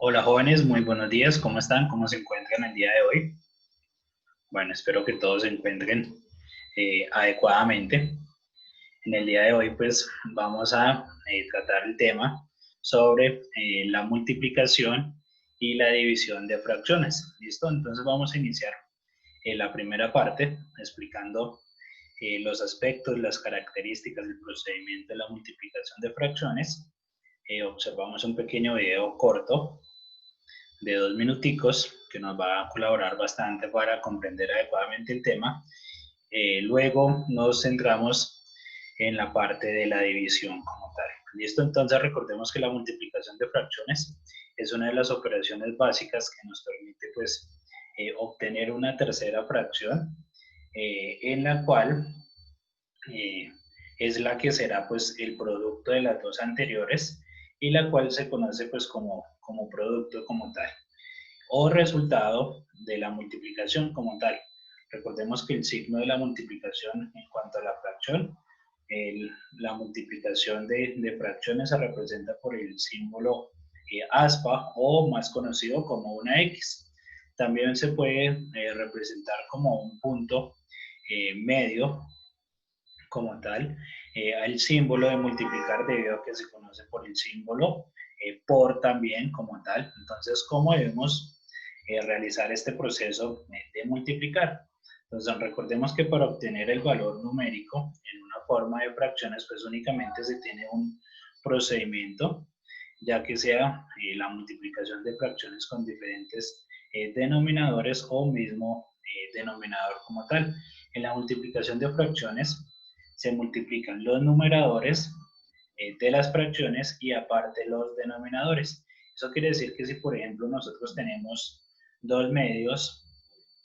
Hola jóvenes, muy buenos días, ¿cómo están? ¿Cómo se encuentran el día de hoy? Bueno, espero que todos se encuentren adecuadamente. En el día de hoy pues vamos a tratar el tema sobre la multiplicación y la división de fracciones. ¿Listo? Entonces vamos a iniciar la primera parte explicando los aspectos, las características del procedimiento de la multiplicación de fracciones. Observamos un pequeño video corto de 2 minuticos que nos va a colaborar bastante para comprender adecuadamente el tema. Luego nos centramos en la parte de la división como tal. ¿Listo? Entonces recordemos que la multiplicación de fracciones es una de las operaciones básicas que nos permite pues obtener una tercera fracción en la cual eh, es la que será pues el producto de las dos anteriores y la cual se conoce pues como producto como tal o resultado de la multiplicación como tal. Recordemos que el signo de la multiplicación en cuanto a la fracción, la multiplicación de fracciones se representa por el símbolo aspa o más conocido como una X. También se puede representar como un punto medio como tal al símbolo de multiplicar debido a que se conoce por el símbolo por también como tal. Entonces, ¿cómo debemos realizar este proceso de multiplicar? Entonces, recordemos que para obtener el valor numérico en una forma de fracciones, pues únicamente se tiene un procedimiento, ya que sea la multiplicación de fracciones con diferentes denominadores o mismo denominador como tal. En la multiplicación de fracciones se multiplican los numeradores de las fracciones y aparte los denominadores. Eso quiere decir que si, por ejemplo, nosotros tenemos 2 medios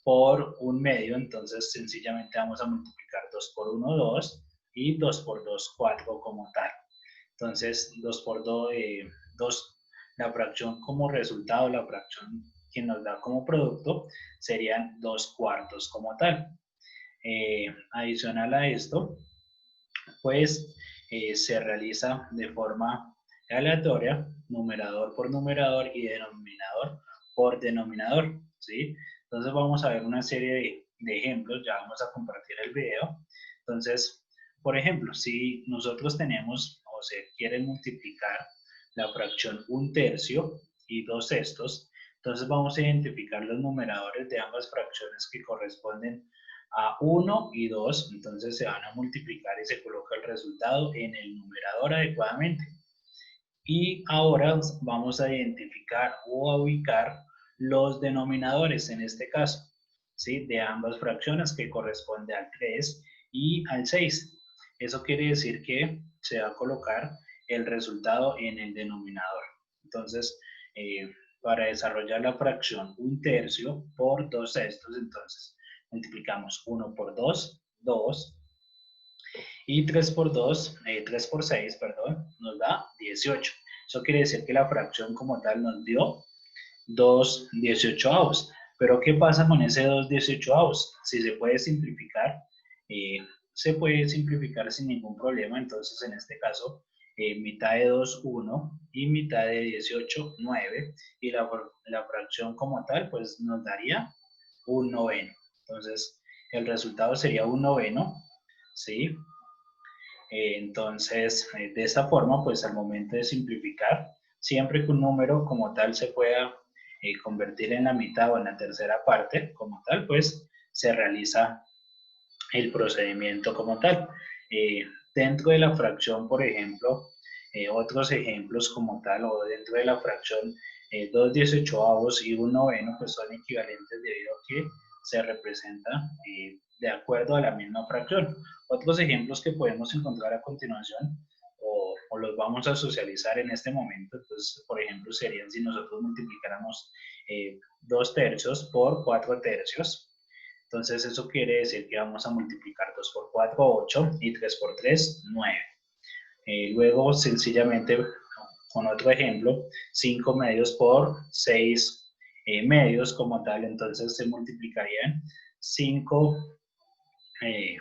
por un medio, entonces sencillamente vamos a multiplicar 2 por 1, 2 y 2 por 2, 4 como tal. Entonces, 2 por 2, 2, la fracción como resultado, la fracción que nos da como producto serían 2 cuartos como tal. Adicional a esto, pues se realiza de forma aleatoria, numerador por numerador y denominador por denominador, ¿sí? Entonces vamos a ver una serie de ejemplos, ya vamos a compartir el video. Entonces, por ejemplo, si nosotros tenemos o se quiere multiplicar la fracción 1/3 y 2/6, entonces vamos a identificar los numeradores de ambas fracciones que corresponden a 1 y 2, entonces se van a multiplicar y se coloca el resultado en el numerador adecuadamente. Y ahora vamos a identificar o a ubicar los denominadores en este caso, ¿sí? De ambas fracciones que corresponde al 3 y al 6. Eso quiere decir que se va a colocar el resultado en el denominador. Entonces, para desarrollar la fracción 1/3 por 2/6, entonces multiplicamos 1 por 2, 2, y 3 por 2, 3 por 6, perdón, nos da 18. Eso quiere decir que la fracción como tal nos dio 2/18. Pero ¿qué pasa con ese 2/18? Si se puede simplificar, eh, se puede simplificar sin ningún problema. Entonces, en este caso, mitad de 2, 1 y mitad de 18, 9. Y la fracción como tal, pues nos daría un noveno. Entonces, el resultado sería un noveno, ¿sí? Entonces, de esta forma, pues al momento de simplificar, siempre que un número como tal se pueda convertir en la mitad o en la tercera parte como tal, pues se realiza el procedimiento como tal. Eh, Dentro de la fracción, por ejemplo, otros ejemplos como tal, o dentro de la fracción 2/18 y un noveno, pues son equivalentes debido a que se representa de acuerdo a la misma fracción. Otros ejemplos que podemos encontrar a continuación o los vamos a socializar en este momento, entonces, por ejemplo, serían si nosotros multiplicáramos 2/3 por 4/3. Entonces eso quiere decir que vamos a multiplicar 2 por 4, 8 y 3 por 3, 9. Luego sencillamente con otro ejemplo, 5 medios por 6 medios como tal, entonces se multiplicarían 5 eh,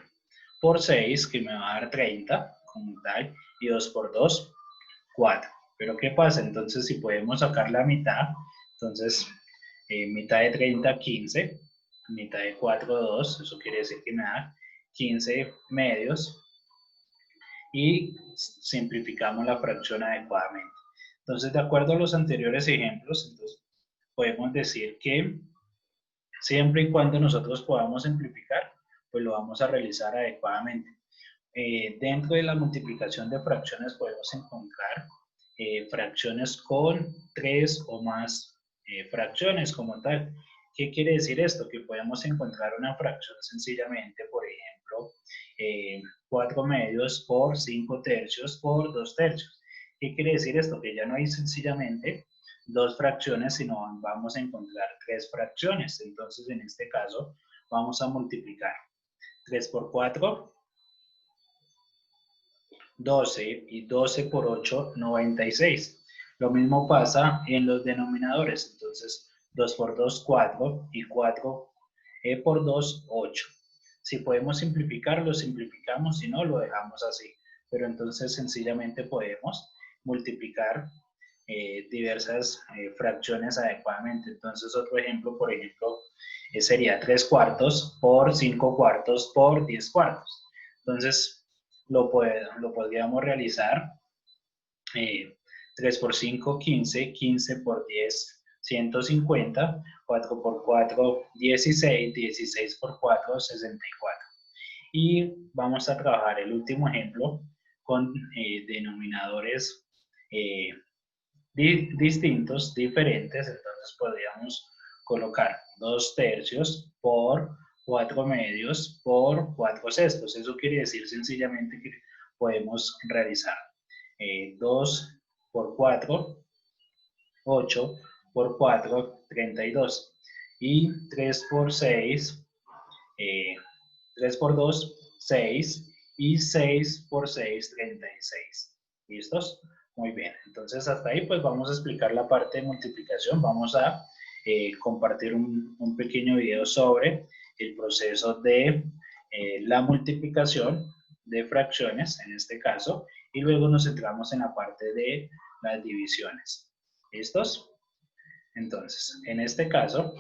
por 6, que me va a dar 30 como tal, y 2 por 2, 4. Pero ¿qué pasa? Entonces, si podemos sacar la mitad, entonces, mitad de 30, 15, mitad de 4, 2, eso quiere decir que me da 15 medios, y simplificamos la fracción adecuadamente. Entonces, de acuerdo a los anteriores ejemplos, entonces, podemos decir que siempre y cuando nosotros podamos simplificar, pues lo vamos a realizar adecuadamente. Dentro de la multiplicación de fracciones podemos encontrar fracciones con 3 o más fracciones como tal. ¿Qué quiere decir esto? Que podemos encontrar una fracción sencillamente, por ejemplo, 4 medios por 5 tercios por 2 tercios. ¿Qué quiere decir esto? Que ya no hay sencillamente dos fracciones, sino vamos a encontrar 3 fracciones. Entonces, en este caso, vamos a multiplicar 3 por 4, 12, y 12 por 8, 96. Lo mismo pasa en los denominadores. Entonces, 2 por 2, 4, y 4 por 2, 8. Si podemos simplificar, lo simplificamos, si no, lo dejamos así. Pero entonces sencillamente podemos multiplicar diversas fracciones adecuadamente. Entonces, otro ejemplo, por ejemplo, sería 3 cuartos por 5 cuartos por 10 cuartos. Entonces, lo podríamos realizar 3 por 5, 15, 15 por 10, 150, 4 por 4, 16, 16 por 4, 64. Y vamos a trabajar el último ejemplo con denominadores distintos, diferentes. Entonces podríamos colocar 2 tercios por 4 medios por 4 sextos. Eso quiere decir sencillamente que podemos realizar 2 por 4, 8 por 4, 32. Y 3 por 6, 3 por 2, 6. Y 6 por 6, 36. ¿Listos? Muy bien. Entonces, hasta ahí pues vamos a explicar la parte de multiplicación. Vamos a compartir un pequeño video sobre el proceso de la multiplicación de fracciones, en este caso, y luego nos centramos en la parte de las divisiones. ¿Listos? Entonces, en este caso,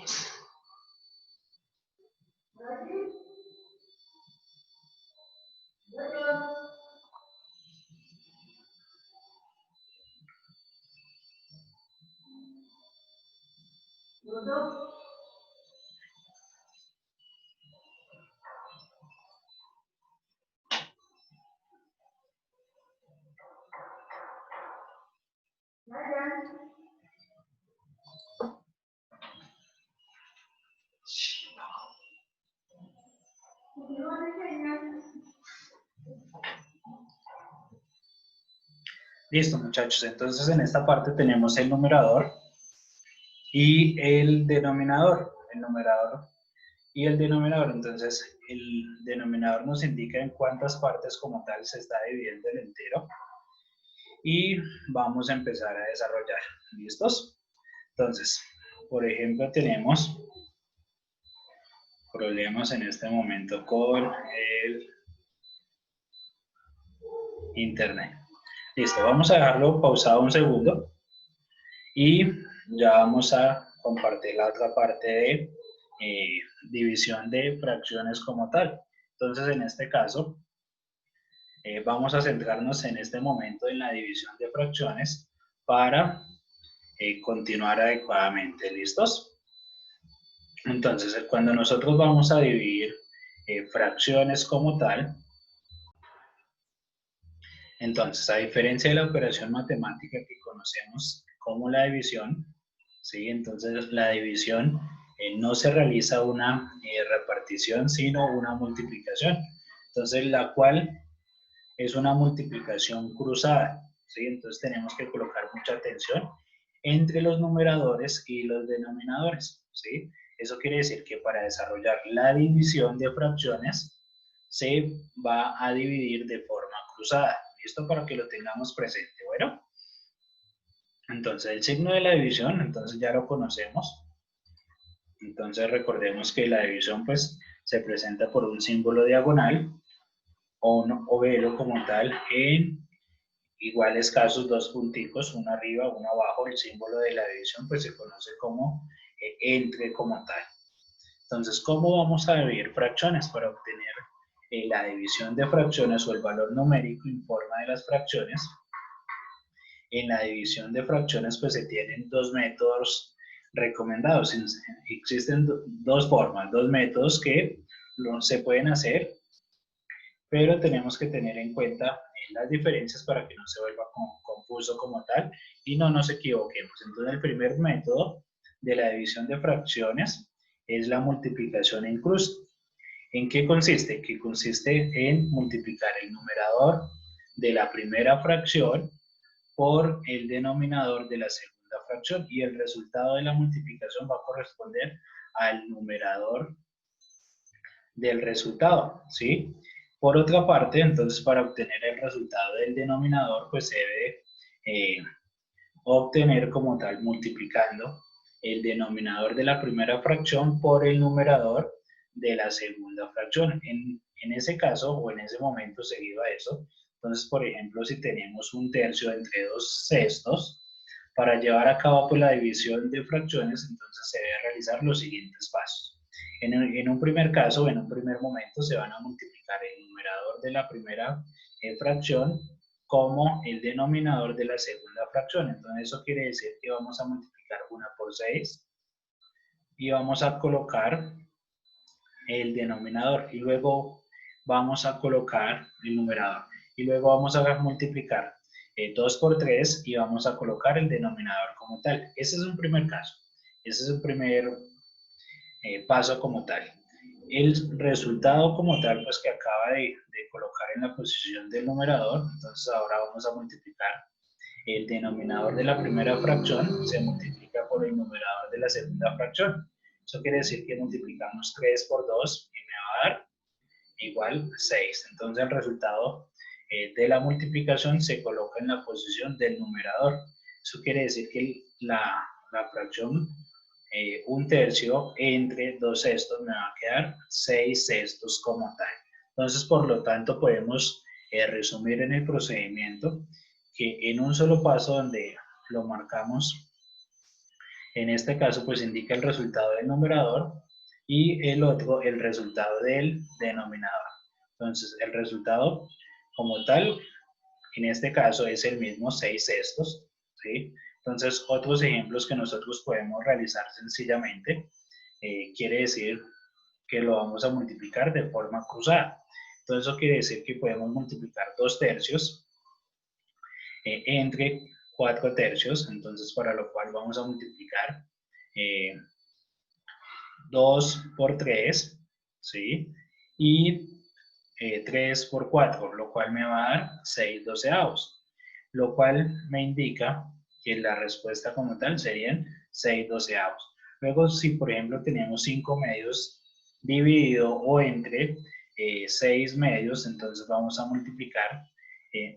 listo muchachos, entonces en esta parte tenemos el numerador y el denominador. El numerador y el denominador, entonces el denominador nos indica en cuántas partes como tal se está dividiendo el entero. Y vamos a empezar a desarrollar. ¿Listos? Entonces, por ejemplo, tenemos problemas en este momento con el internet. Listo, vamos a dejarlo pausado un segundo y ya vamos a compartir la otra parte de división de fracciones como tal. Entonces, en este caso, vamos a centrarnos en este momento en la división de fracciones para continuar adecuadamente. ¿Listos? Entonces, cuando nosotros vamos a dividir fracciones como tal, entonces, a diferencia de la operación matemática que conocemos como la división, ¿sí? Entonces, la división no se realiza una repartición, sino una multiplicación. Entonces, la cual es una multiplicación cruzada, ¿sí? Entonces, tenemos que colocar mucha atención entre los numeradores y los denominadores, ¿sí? Eso quiere decir que para desarrollar la división de fracciones se va a dividir de forma cruzada. Esto para que lo tengamos presente. Bueno, entonces el signo de la división, entonces ya lo conocemos. Entonces recordemos que la división pues se presenta por un símbolo diagonal o un overo como tal en iguales casos, dos punticos, uno arriba, uno abajo, el símbolo de la división pues se conoce como entre como tal. Entonces, ¿cómo vamos a dividir fracciones? Para obtener la división de fracciones o el valor numérico en forma de las fracciones. En la división de fracciones pues se tienen dos métodos recomendados. Existen dos formas, dos métodos que se pueden hacer, pero tenemos que tener en cuenta las diferencias para que no se vuelva confuso como tal y no nos equivoquemos. Entonces, el primer método de la división de fracciones es la multiplicación en cruz. ¿En qué consiste? Que consiste en multiplicar el numerador de la primera fracción por el denominador de la segunda fracción y el resultado de la multiplicación va a corresponder al numerador del resultado, ¿sí? Por otra parte, entonces para obtener el resultado del denominador, pues se debe obtener como tal multiplicando el denominador de la primera fracción por el numerador de la segunda fracción. En ese caso o en ese momento seguido a eso, entonces por ejemplo si tenemos un tercio entre dos sextos, para llevar a cabo pues, la división de fracciones, entonces se debe realizar los siguientes pasos. En un primer caso, en un primer momento, se van a multiplicar el numerador de la primera fracción como el denominador de la segunda fracción. Entonces eso quiere decir que vamos a multiplicar 1 por 6 y vamos a colocar el denominador y luego vamos a colocar el numerador y luego vamos a multiplicar 2 por 3 y vamos a colocar el denominador como tal. Ese es un primer caso, ese es el primer paso como tal. El resultado como tal, pues que acaba de colocar en la posición del numerador, entonces ahora vamos a multiplicar el denominador de la primera fracción, se multiplica por el numerador de la segunda fracción. Eso quiere decir que multiplicamos 3 por 2 y me va a dar igual 6. Entonces el resultado de la multiplicación se coloca en la posición del numerador. Eso quiere decir que la fracción 1/3 entre 2 sextos me va a quedar 6 sextos como tal. Entonces, por lo tanto, podemos resumir en el procedimiento que en un solo paso donde lo marcamos, en este caso, pues indica el resultado del numerador y el otro el resultado del denominador. Entonces, el resultado como tal, en este caso es el mismo 6 sextos, ¿sí? Entonces, otros ejemplos que nosotros podemos realizar sencillamente, quiere decir que lo vamos a multiplicar de forma cruzada. Entonces, eso quiere decir que podemos multiplicar 2 tercios entre 4 tercios, entonces para lo cual vamos a multiplicar 2 por 3, ¿sí? Y 3 por 4, lo cual me va a dar 6 doceavos, lo cual me indica que la respuesta como tal serían 6 doceavos. Luego, si por ejemplo tenemos 5 medios dividido o entre 6 medios, entonces vamos a multiplicar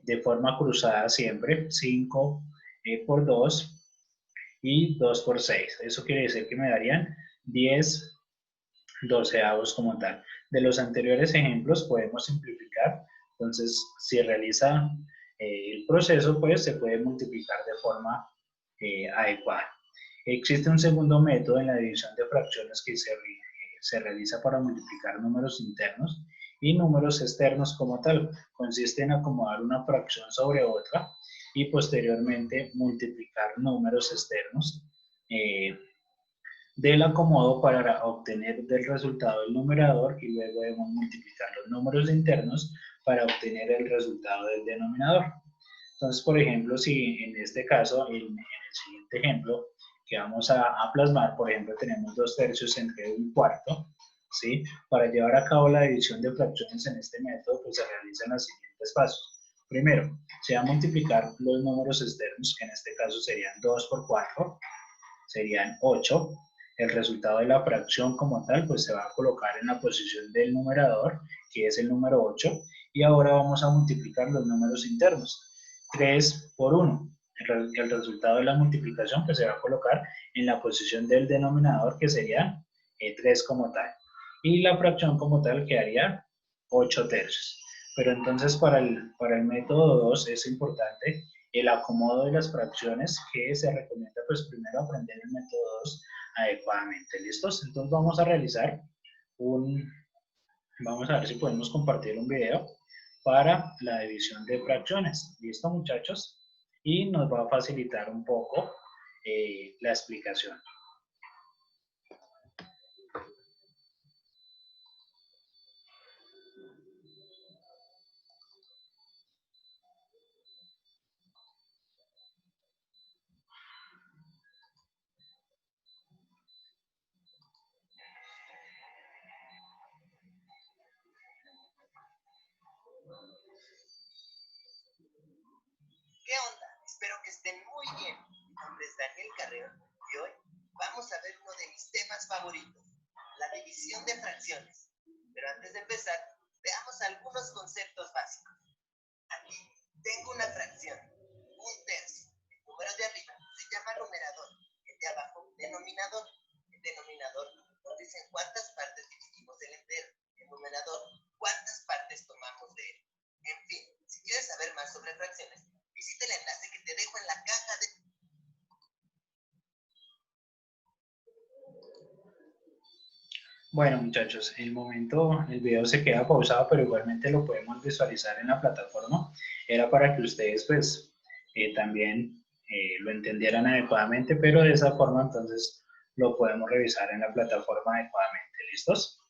de forma cruzada siempre 5 por 2 y 2 por 6. Eso quiere decir que me darían 10 doceavos como tal. De los anteriores ejemplos podemos simplificar, entonces si realiza el proceso, pues se puede multiplicar de forma adecuada. Existe un segundo método en la división de fracciones que se realiza para multiplicar números internos y números externos como tal. Consiste en acomodar una fracción sobre otra y posteriormente multiplicar números externos del acomodo para obtener del resultado el numerador y luego debemos multiplicar los números internos para obtener el resultado del denominador. Entonces, por ejemplo, si en este caso, en el siguiente ejemplo que vamos a plasmar, por ejemplo, tenemos 2 tercios entre 1/4, ¿sí? Para llevar a cabo la división de fracciones en este método, pues se realizan los siguientes pasos. Primero, se va a multiplicar los números externos, que en este caso serían 2 por 4, serían 8. El resultado de la fracción como tal, pues se va a colocar en la posición del numerador, que es el número 8, y ahora vamos a multiplicar los números internos. 3 por 1. El resultado de la multiplicación pues se va a colocar en la posición del denominador, que sería 3 como tal. Y la fracción como tal quedaría 8 tercios. Pero entonces para el método 2 es importante el acomodo de las fracciones, que se recomienda pues primero aprender el método 2 adecuadamente. ¿Listos? Entonces vamos a realizar vamos a ver si podemos compartir un video para la división de fracciones. ¿Listo, muchachos? Y nos va a facilitar un poco la explicación. ¿Qué onda? Espero que estén muy bien. Mi nombre es Daniel Carreón y hoy vamos a ver uno de mis temas favoritos, la división de fracciones. Pero antes de empezar, veamos algunos conceptos básicos. Aquí tengo una fracción, 1/3. El número de arriba se llama numerador, el de abajo denominador. El denominador nos dice en cuántas partes dividimos el entero. El numerador, cuántas partes tomamos de él. En fin, si quieres saber más sobre fracciones, visita el enlace que te dejo en la caja de... Bueno, muchachos, el video se queda pausado, pero igualmente lo podemos visualizar en la plataforma. Era para que ustedes pues también lo entendieran adecuadamente, pero de esa forma entonces lo podemos revisar en la plataforma adecuadamente. ¿Listos?